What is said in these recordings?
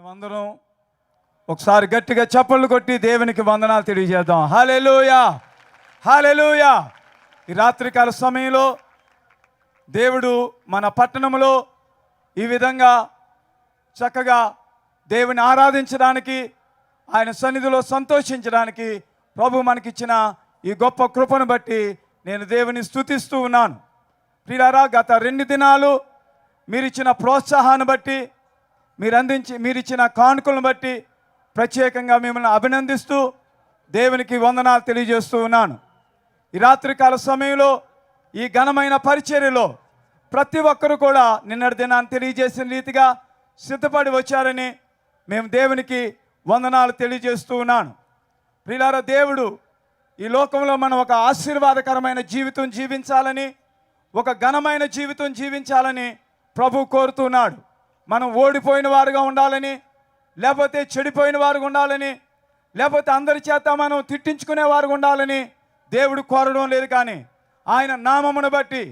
మనమందరం ఒకసారి గట్టిగా చప్పట్లు కొట్టి దేవునికి వందనాలు తెలియజేద్దాం. హల్లెలూయా, హల్లెలూయా. ఈ రాత్రికాల సమయంలో దేవుడు మన పట్టణంలో ఈ విధంగా చక్కగా దేవుని ఆరాధించడానికి, ఆయన సన్నిధిలో సంతోషించడానికి ప్రభు మనకిచ్చిన ఈ గొప్ప కృపను బట్టి నేను దేవుని స్తుతిస్తూ ఉన్నాను. ప్రియులారా, గత 2 దినాలు మీరిచ్చిన ప్రోత్సాహాన్ని బట్టి, మీరిచ్చిన కానుకలను బట్టి ప్రత్యేకంగా మిమ్మల్ని అభినందిస్తూ దేవునికి వందనాలు తెలియజేస్తూ ఉన్నాను. ఈ రాత్రికాల సమయంలో ఈ ఘనమైన పరిచర్యలో ప్రతి ఒక్కరు కూడా నిన్నటి దినాన్ని తెలియజేసిన రీతిగా సిద్ధపడి వచ్చారని మేము దేవునికి వందనాలు తెలియజేస్తూ ఉన్నాను. ప్రియులారా, దేవుడు ఈ లోకంలో మనం ఒక ఆశీర్వాదకరమైన జీవితం జీవించాలని, ఒక ఘనమైన జీవితం జీవించాలని ప్రభు కోరుతున్నాడు. మనం ఓడిపోయిన వారుగా ఉండాలని, లేకపోతే చెడిపోయిన వారుగా ఉండాలని, లేకపోతే అందరి చేత మనం తిట్టించుకునే వారుగా ఉండాలని దేవుడు కోరడం లేదు. కానీ ఆయన నామమును బట్టి,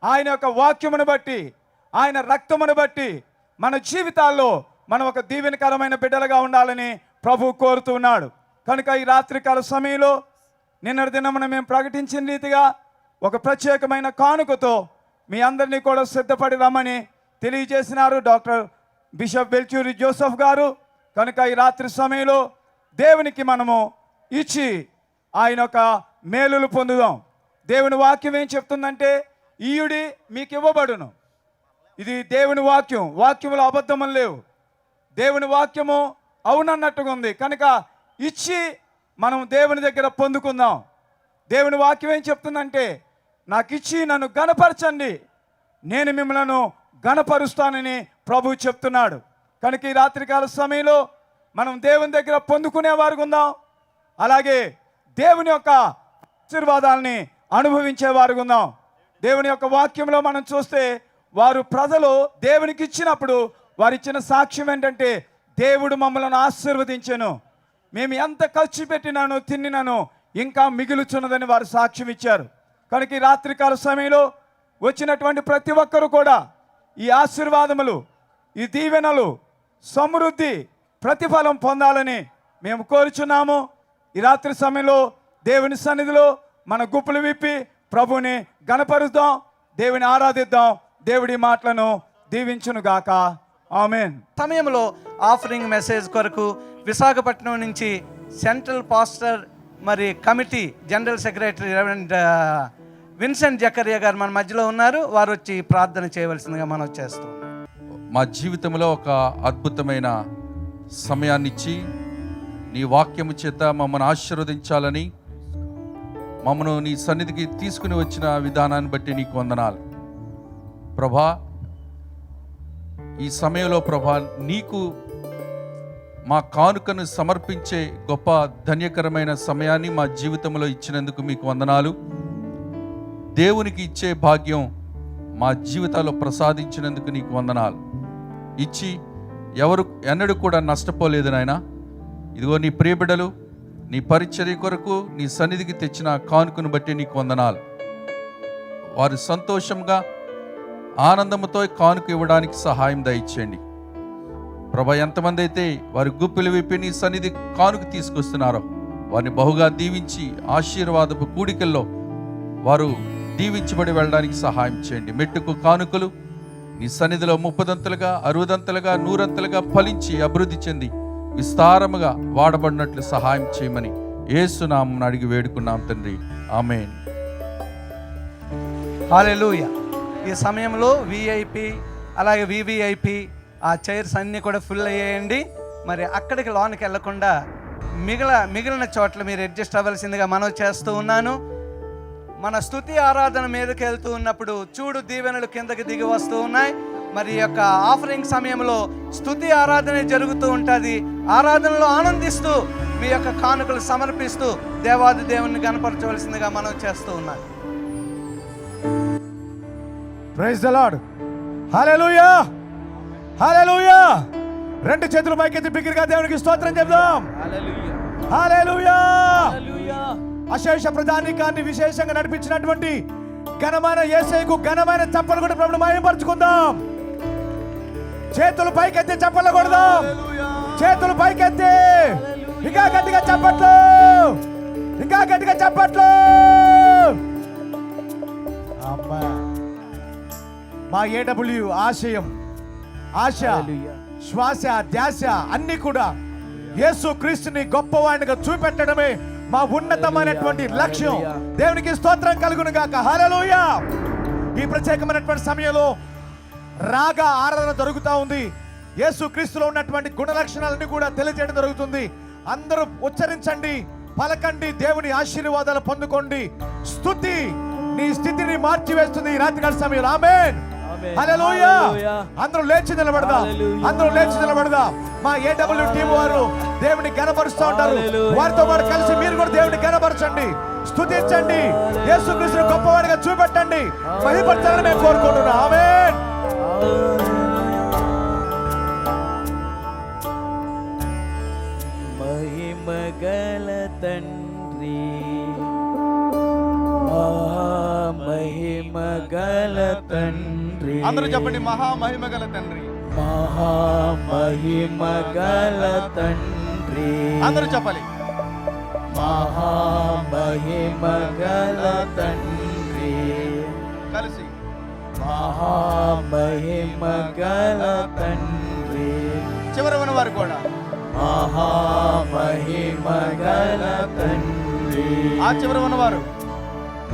ఆయన యొక్క వాక్యమును బట్టి, ఆయన రక్తమును బట్టి మన జీవితాల్లో మనం ఒక దీవెనకరమైన బిడ్డలుగా ఉండాలని ప్రభు కోరుతున్నాడు. కనుక ఈ రాత్రికాల సమయంలో నిన్నటి దినమున మేము ప్రకటించిన రీతిగా ఒక ప్రత్యేకమైన కానుకతో మీ అందరినీ కూడా సిద్ధపడి రమ్మని తెలియజేసినారు డాక్టర్ బిషప్ వెల్చూరి జోసెఫ్ గారు. కనుక ఈ రాత్రి సమయంలో దేవునికి మనము ఇచ్చి ఆయన యొక్క మేలులు పొందుదాం. దేవుని వాక్యం ఏం చెప్తుందంటే, ఈయుడి మీకు ఇవ్వబడును. ఇది దేవుని వాక్యం, వాక్యములో అబద్ధములు లేవు. దేవుని వాక్యము అవునన్నట్టుగా ఉంది. కనుక ఇచ్చి మనం దేవుని దగ్గర పొందుకుందాం. దేవుని వాక్యం ఏం చెప్తుందంటే, నాకు ఇచ్చి నన్ను గణపరచండి, నేను మిమ్మల్ని గణపరుస్తానని ప్రభు చెప్తున్నాడు. కనుక ఈ రాత్రికాల సమయంలో మనం దేవుని దగ్గర పొందుకునేవారుగా ఉందాం. అలాగే దేవుని యొక్క ఆశీర్వాదాలని అనుభవించేవారుగా ఉందాం. దేవుని యొక్క వాక్యంలో మనం చూస్తే, వారు ప్రజలు దేవునికి ఇచ్చినప్పుడు వారు ఇచ్చిన సాక్ష్యం ఏంటంటే, దేవుడు మమ్మల్ని ఆశీర్వదించెను, మేము ఎంత ఖర్చు పెట్టినాను తిన్నాను ఇంకా మిగులుచున్నదని వారు సాక్ష్యం ఇచ్చారు. కనుక ఈ రాత్రికాల సమయంలో వచ్చినటువంటి ప్రతి ఒక్కరూ కూడా ఈ ఆశీర్వాదములు, ఈ దీవెనలు, సమృద్ధి, ప్రతిఫలం పొందాలని మేము కోరుచున్నాము. ఈ రాత్రి సమయంలో దేవుని సన్నిధిలో మన గుప్పులు విప్పి ప్రభుని గణపరుద్దాం, దేవుని ఆరాధిద్దాం. దేవుడి మాటలను దీవించునుగాక. ఆమేన్. సమయంలో ఆఫరింగ్ మెసేజ్ కొరకు విశాఖపట్నం నుంచి సెంట్రల్ పాస్టర్ మరి committee general secretary reverend Vincent Zakaria గారు మన మధ్యలో ఉన్నారు. వారు వచ్చి ప్రార్థన చేయవలసిందిగా మనం చేస్తాం. మా జీవితంలో ఒక అద్భుతమైన సమయాన్ని ఇచ్చి నీ వాక్యము చేత మమ్మల్ని ఆశీర్వదించాలని, మమ్మను నీ సన్నిధికి తీసుకుని వచ్చిన విధానాన్ని బట్టి నీకు వందనాలు ప్రభా. ఈ సమయంలో ప్రభా, నీకు మా కానుకను సమర్పించే గొప్ప ధన్యకరమైన సమయాన్ని మా జీవితంలో ఇచ్చినందుకు మీకు వందనాలు. దేవునికి ఇచ్చే భాగ్యం మా జీవితాల్లో ప్రసాదించినందుకు నీకు వందనాలు. ఇచ్చి ఎవరు ఎన్నడూ కూడా నష్టపోలేదు నాయన. ఇదిగో నీ ప్రియబిడ్డలు నీ పరిచర్య కొరకు నీ సన్నిధికి తెచ్చిన కానుకను బట్టి నీకు వందనాలు. వారు సంతోషంగా ఆనందంతో కానుక ఇవ్వడానికి సహాయం దయచేయండి ప్రభా. ఎంతమంది అయితే వారి గుప్పిలు విప్పి నీ సన్నిధి కానుక తీసుకొస్తున్నారో వారిని బహుగా దీవించి ఆశీర్వాదపు కూడికల్లో వారు దీవించబడి వెళ్ళడానికి సహాయం చేయండి. మెట్టుకు కానుకలు నీ సన్నిధిలో 30దంతలుగా 60దంతలుగా 100ంతలుగా ఫలించి అభివృద్ధి చెంది విస్తారముగా వాడబడినట్లు సహాయం చేయమని యేసు నామమున అడిగి వేడుకున్నాం తండ్రి. ఆమేన్. హల్లెలూయా. ఈ సమయంలో విఐపి అలాగే వివిఐపి ఆ చైర్స్ అన్నీ కూడా ఫుల్ అయ్యేయండి. మరి అక్కడికి లోనికి వెళ్లకుండా మిగిలిన చోట్ల మీరు అడ్జస్ట్ అవ్వాల్సిందిగా మనం చేస్తూ ఉన్నాను. మన స్తుతి ఆరాధన మీదకి వెళ్తూ ఉన్నప్పుడు చూడు దీవెనలు కిందకి దిగి వస్తూ ఉన్నాయి. మరి యొక్క ఆఫరింగ్ సమయంలో స్తుతి ఆరాధన జరుగుతూ ఉంటుంది. ఆరాధనలో ఆనందిస్తూ మీ యొక్క కానుకలు సమర్పిస్తూ దేవాది దేవుని కనపరచవలసిందిగా మనం చేస్తూ ఉన్నాం. Praise the Lord. Hallelujah, hallelujah. 2 చేతులు పైకెత్తి బిగ్గరగా దేవునికి స్తోత్రం చెప్దాం. హల్లెలూయా, హల్లెలూయా. హల్లెలూయా. అశేష ప్రధానికాన్ని విశేషంగా నడిపించినటువంటి ఘనమైన యేసయ్యకు ఘనమైన చప్పలు కూడా ప్రభువును మహిమపరచుకుందాం. చేతులు పైకెత్తి చప్పలు కొడదాం. చేతులు పైకెత్తి ఇంకా గట్టిగా చప్పట్లు, ఇంకా గట్టిగా చప్పట్లు. అమ్మా, మా ఏడబ్ల్యూ ఆశయం, ఆశ, శ్వాస, ధ్యాస అన్ని కూడా యేసు క్రీస్తుని గొప్పవాడిగా చూపెట్టడమే మా ఉన్నతమైనటువంటి లక్ష్యం. దేవునికి స్తోత్రం కలుగును గాక. హల్లెలూయా. ఈ ప్రత్యేకమైనటువంటి సమయంలో రాగ ఆరాధన జరుగుతూ ఉంది. యేసు క్రీస్తులో ఉన్నటువంటి గుణ లక్షణాలన్నీ కూడా తెలియజేయడం జరుగుతుంది. అందరూ ఉచ్చరించండి, పలకండి, దేవుని ఆశీర్వాదాలు పొందుకోండి. స్తుతి నీ స్థితిని మార్చివేస్తుంది ఈ రాత్రికాల సమయంలో. ఆమేన్. హల్లెలూయా. అందరూ లేచి నిలబడదాం, అందరూ లేచి నిలబడదాం. మా ఏడబ్ల్యూ టీం వారు దేవుని ఘనపరుస్తూ ఉంటారు. వారితో పాటు కలిసి మీరు కూడా దేవుని ఘనపరచండి, స్తుతించండి, యేసుక్రీస్తుని గొప్పవాడిగా చూపెట్టండి, మహిమపరచాలని మేము కోరుకుంటున్నాం. ఆమేన్. మహిమగల తండ్రి, మహిమగల తండ్రి, అందరూ చెప్పండి, మహామహిమగల తండ్రి, మహామహిమగల తండ్రి. అందరూ చెప్పాలి, మహామహిమగల తండ్రి, కలిసి మహామహిమగల తండ్రి. చివరి ఉన్న వారు కూడా మహామహిమగల తండ్రి, ఆ చివరి ఉన్నవారు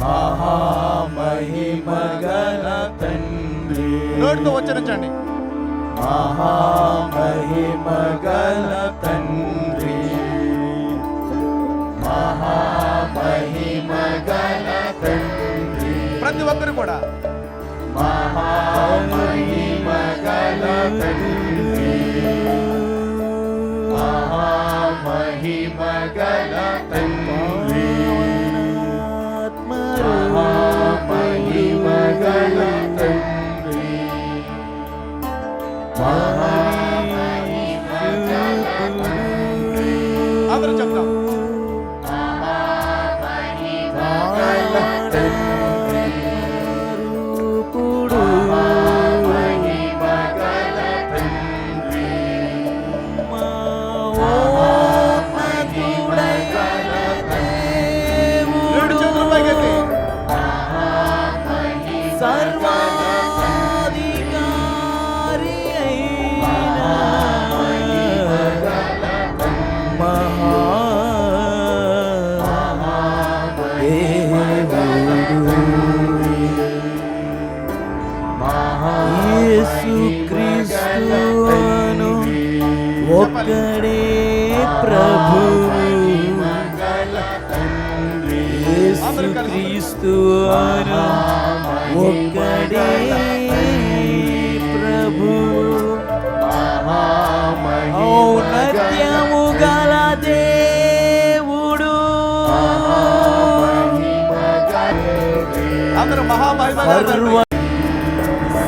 మహామహిమగల తండ్రి. నోటితో ఉచ్చరించండి, మహామహిమగల తండ్రి, మహామహిమగల తండ్రి. ప్రతి ఒక్కరు కూడా మహామహిమగల తండ్రి, మహామహిమగల తండ్రి, మహామహిమగల తండ్రి, అందరూ చెప్తాం. యేసుక్రీస్తును ఒక్కడే ప్రభు, యేసుక్రీస్తును ఒక్కడే ప్రభు. ఔన్నత్యము గల దేవుడు, అందరూ మహామహిమగల తండ్రి.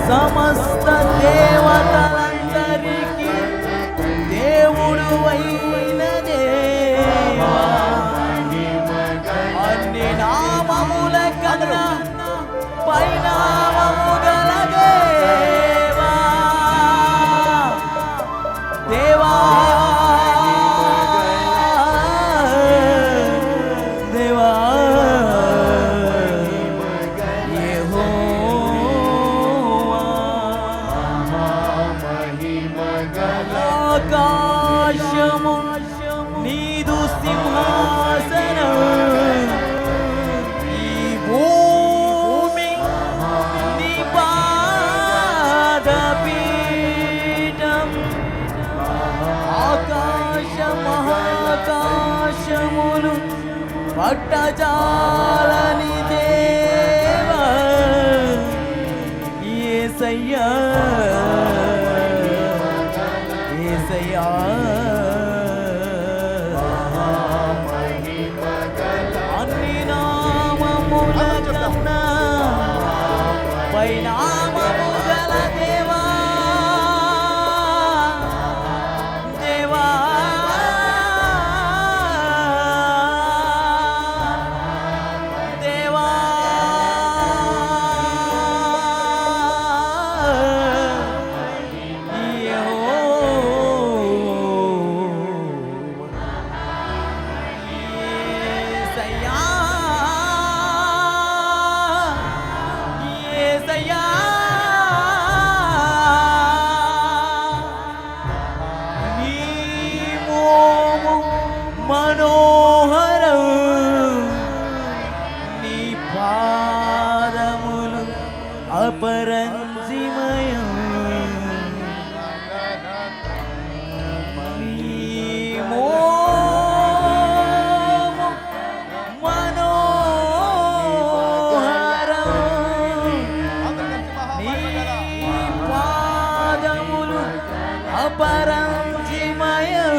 సమస్త దేవతలందరికీ దేవుడు అయిన దేవా, అన్ని నామముల కన్నా పైనామము గల దేవా, దేవా, దేవా, ఆకాశము నీదు సింహాసనం, ఈ భూమి నీ పాదపీఠం. ఆకాశ మహాకాశములు పట్టజాలని దేవా యేసయ్యా, యేసయ్యా. అన్ని నామముల కన్నా పైనామము గల దేవా, దేవా, దేవా, యెహోవా. అపరంజిమయం నీ మోము మనోహరం నీ పాదములు అపరంజిమయం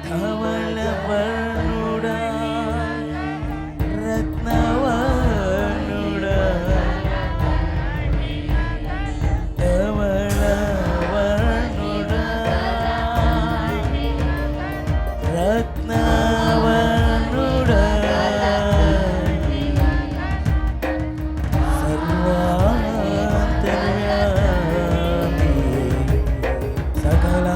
ధవళ వర్ణుడా రత్నవర్ణుడా ధవళ వర్ణుడా రత్నవర్ణుడా సర్వాంతర్యామి సకల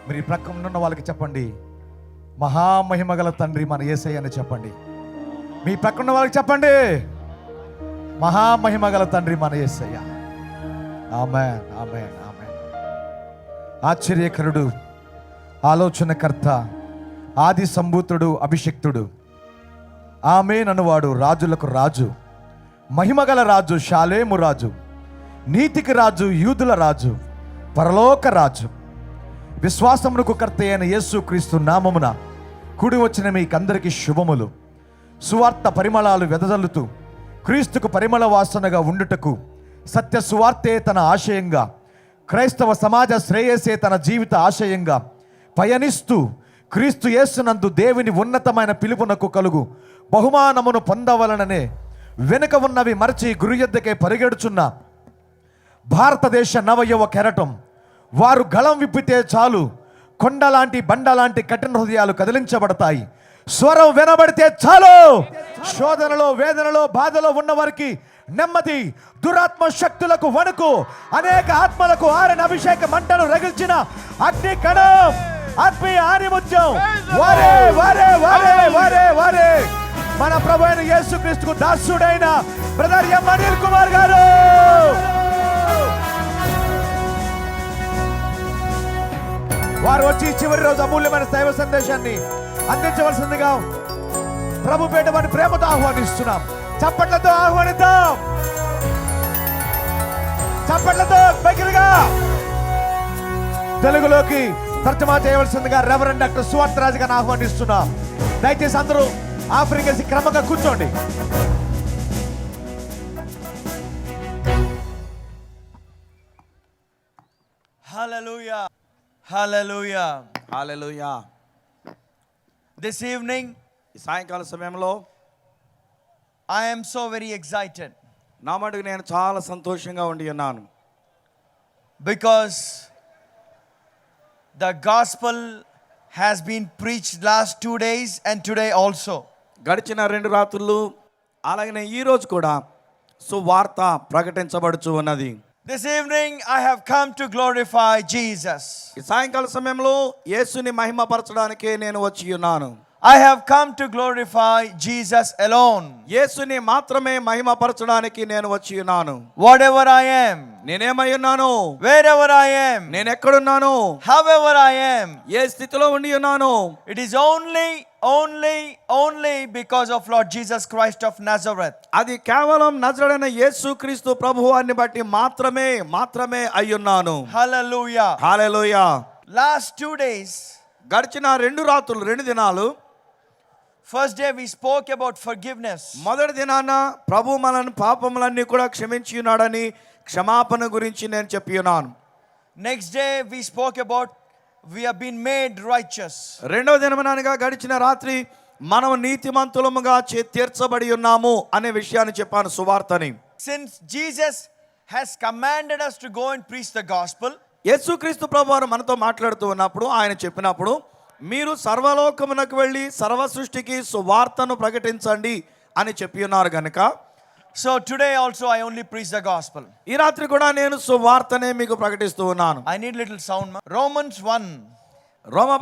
మీరు ప్రక్కన ఉన్న వాళ్ళకి చెప్పండి, మహామహిమగల తండ్రి మన యేసయ్య అని చెప్పండి. మీ ప్రక్కన ఉన్న వాళ్ళకి చెప్పండి, మహామహిమగల తండ్రి మన యేసయ్య. ఆమేన్, ఆమేన్, ఆమేన్. ఆశ్చర్యకరుడు, ఆలోచనకర్త, ఆది సంభూతుడు, అభిషిక్తుడు, ఆమేన్ అనువాడు, రాజులకు రాజు, మహిమగల రాజు, షాలేము రాజు, నీతికి రాజు, యూదుల రాజు, పరలోక రాజు, విశ్వాసమునకు కర్త అయిన యేసుక్రీస్తు నామమున కూడి వచ్చిన మీకందరికీ శుభములు. సువార్త పరిమళాలు వెదజల్లుతూ క్రీస్తుకు పరిమళ వాసనగా ఉండుటకు, సత్య సువార్తే తన ఆశయంగా, క్రైస్తవ సమాజ శ్రేయసే తన జీవిత ఆశయంగా పయనిస్తూ క్రీస్తు యేసునందు దేవుని ఉన్నతమైన పిలుపునకు కలుగు బహుమానమును పొందవలననే వెనుక ఉన్నవి మరచి గురు యొద్దకే పరిగెడుచున్న భారతదేశ నవయువ కెరటం, వారు గళం విప్పితే చాలు కొండలాంటి బండలాంటి కఠిన హృదయాలు కదిలించబడతాయి. స్వరం వినబడితే చాలు శోధనలో, వేదనలో, బాధలో ఉన్న వారికి నెమ్మది, దురాత్మ శక్తులకు వణుకు, అనేక ఆత్మలకు ఆరని అభిషేక మంటలు రగిల్చిన అగ్ని కణం, ఆత్మీయ ఆనిముత్యం, వారే వారే వారే వారే వారే మన ప్రభు అయిన యేసుక్రీస్తుకు దాసుడైన బ్రదర్ ఎం అనిల్ కుమార్ గారు. వారు వచ్చి చివరి రోజు అమూల్యమైన దైవ సందేశాన్ని అందించవలసిందిగా ప్రభు పేట వారిని ప్రేమతో ఆహ్వానిస్తున్నాం. చప్పట్లతో ఆహ్వానిద్దాం, చప్పట్లతో దగ్గరగా. తెలుగులోకి తర్జమా చేయవలసిందిగా రెవరెండ్ డాక్టర్ సువార్తరాజు గారిని ఆహ్వానిస్తున్నాం. దయచేసి అందరూ ఆఫ్రికేసి క్రమంగా కూర్చోండి. Hallelujah. Hallelujah. Hallelujah. This evening, ఈ సాయంకాల సమయంలో I am so very excited నా మటుకు నేను చాలా సంతోషంగా ఉండి ఉన్నాను. because the gospel has been preached last 2 days and today also. గడిచిన 2 రాత్రులు అలాగనే ఈ రోజు కూడా సువార్త ప్రకటించబడుచు ఉన్నది. This evening, I have come to glorify Jesus. ఈ సాయంకాల సమయంలో యేసుని మహిమపరచడానికే నేను వచ్చి ఉన్నాను. I have come to glorify Jesus alone. యేసుని మాత్రమే మహిమపరచడానికి నేను వచ్చి ఉన్నాను. Whatever I am, నేనేమై ఉన్నాను, wherever I am, నేను ఎక్కడున్నాను, however I am, ఏ స్థితిలో ఉండి ఉన్నాను, it is only because of Lord Jesus Christ of Nazareth. అది కేవలం నజరుడైన యేసుక్రీస్తు ప్రభువాన్ని బట్టి మాత్రమే అయ్యున్నాను. Hallelujah. హల్లెలూయా. Last 2 days, గడిచిన 2 రాత్రులు 2 దినాలు, first day we spoke about forgiveness. మొదటి దినాన ప్రభు మనల్ని పాపములన్నీ కూడా క్షమించి ఉన్నాడని క్షమాపణ గురించి నేను చెప్పి ఉన్నాను. Next day we spoke about we have been made righteous. రెండవ దినమనగా గడిచిన రాత్రి మనం నీతిమంతులముగా తీర్చబడి ఉన్నాము అనే విషయాన్ని చెప్పాను, సువార్తని. Since Jesus has commanded us to go and preach the gospel, యేసుక్రీస్తు ప్రభువారు మనతో మాట్లాడుతూ ఉన్నప్పుడు ఆయన చెప్పినప్పుడు మీరు సర్వలోకమునకు వెళ్ళి సర్వ సృష్టికి సువార్తను ప్రకటించండి అని చెప్పి ఉన్నారు గనుక, so today also I only preach the gospel. ఈ రాత్రి కూడా నేను సువార్తనే మీకు ప్రకటిస్తూ ఉన్నాను. I need little sound. Romans 1. రోమపత్రిక